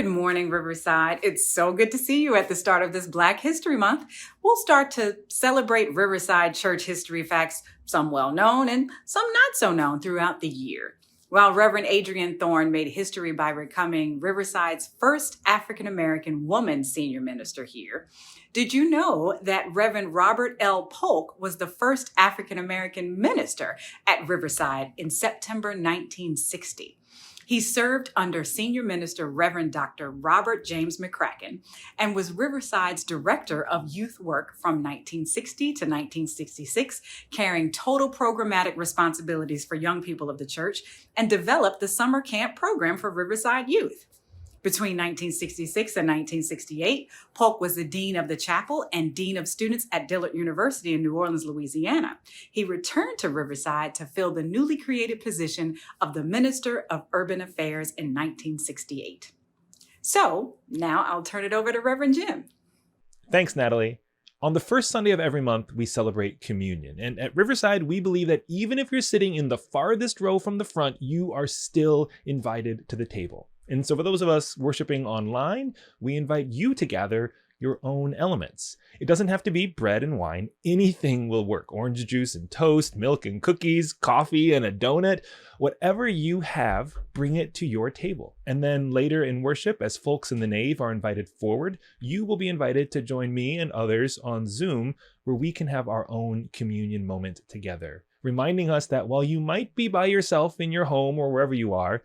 Good morning, Riverside. It's so good to see you at the start of this Black History Month. We'll start to celebrate Riverside church history facts, some well known and some not so known throughout the year. While Reverend Adrienne Thorne made history by becoming Riverside's first African American woman senior minister here, did you know that Reverend Robert L. Polk was the first African American minister at Riverside in September 1960? He served under Senior Minister Reverend Dr. Robert James McCracken and was Riverside's Director of Youth Work from 1960 to 1966, carrying total programmatic responsibilities for young people of the church, and developed the summer camp program for Riverside youth. Between 1966 and 1968, Polk was the Dean of the Chapel and Dean of Students at Dillard University in New Orleans, Louisiana. He returned to Riverside to fill the newly created position of the Minister of Urban Affairs in 1968. So now I'll turn it over to Reverend Jim. Thanks, Natalie. On the first Sunday of every month, we celebrate communion. And at Riverside, we believe that even if you're sitting in the farthest row from the front, you are still invited to the table. And so for those of us worshiping online, we invite you to gather your own elements. It doesn't have to be bread and wine. Anything will work. Orange juice and toast, milk and cookies, coffee and a donut. Whatever you have, bring it to your table. And then later in worship, as folks in the nave are invited forward, you will be invited to join me and others on Zoom, where we can have our own communion moment together, reminding us that while you might be by yourself in your home or wherever you are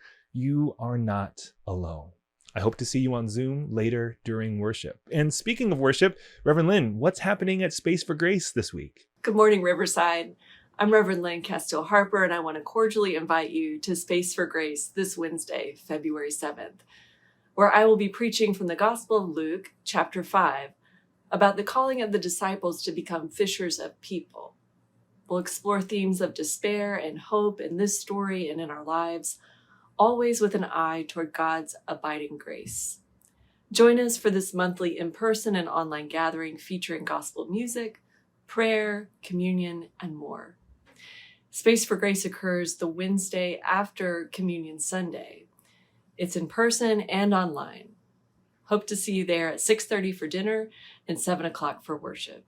not alone. I hope to see you on Zoom later during worship. And speaking of worship, Reverend Lynn, what's happening at Space for Grace this week? Good morning, Riverside. I'm Reverend Lynn Castile Harper, and I want to cordially invite you to Space for Grace this Wednesday, February 7th, where I will be preaching from the Gospel of Luke, chapter 5, about the calling of the disciples to become fishers of people. We'll explore themes of despair and hope in this story and in our lives, always with an eye toward God's abiding grace. Join us for this monthly in-person and online gathering featuring gospel music, prayer, communion, and more. Space for Grace occurs the Wednesday after Communion Sunday. It's in person and online. Hope to see you there at 6:30 for dinner and 7 o'clock for worship.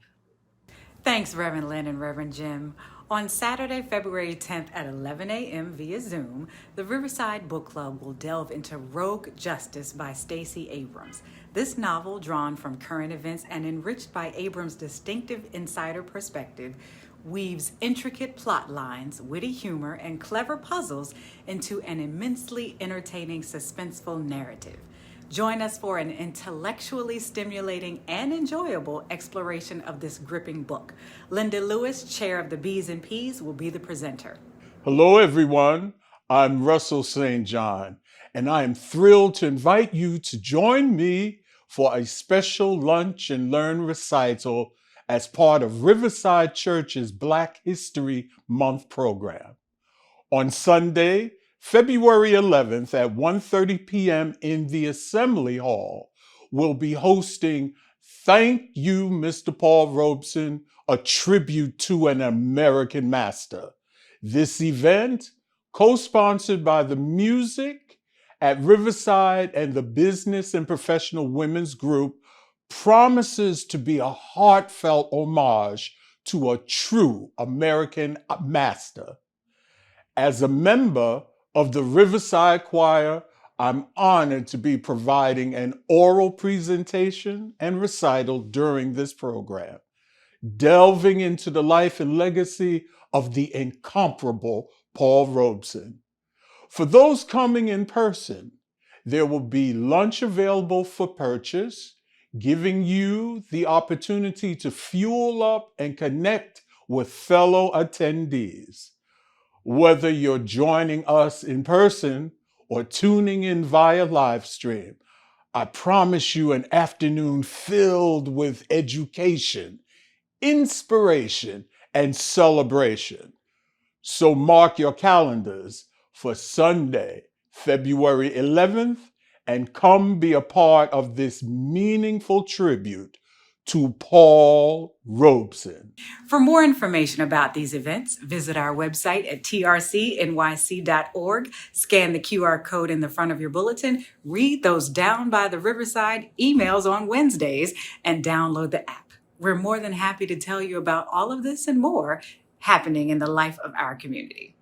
Thanks, Reverend Lynn and Reverend Jim. On Saturday, February 10th at 11 a.m. via Zoom, the Riverside Book Club will delve into Rogue Justice by Stacey Abrams. This novel, drawn from current events and enriched by Abrams' distinctive insider perspective, weaves intricate plot lines, witty humor, and clever puzzles into an immensely entertaining, suspenseful narrative. Join us for an intellectually stimulating and enjoyable exploration of this gripping book. Linda Lewis, chair of the B's and P's, will be the presenter. Hello, everyone. I'm Russell St. John, and I am thrilled to invite you to join me for a special Lunch and Learn recital as part of Riverside Church's Black History Month program. On Sunday, February 11th at 1:30 p.m. in the Assembly Hall, we'll be hosting Thank You, Mr. Paul Robeson, a tribute to an American master. This event, co-sponsored by the Music at Riverside and the Business and Professional Women's Group, promises to be a heartfelt homage to a true American master. As a member of the Riverside Choir, I'm honored to be providing an oral presentation and recital during this program, delving into the life and legacy of the incomparable Paul Robeson. For those coming in person, there will be lunch available for purchase, giving you the opportunity to fuel up and connect with fellow attendees. Whether you're joining us in person or tuning in via live stream, I promise you an afternoon filled with education, inspiration, and celebration. So mark your calendars for Sunday, February 11th, and come be a part of this meaningful tribute to Paul Robeson. For more information about these events, visit our website at trcnyc.org, scan the QR code in the front of your bulletin, read those Down by the Riverside emails on Wednesdays, and download the app. We're more than happy to tell you about all of this and more happening in the life of our community.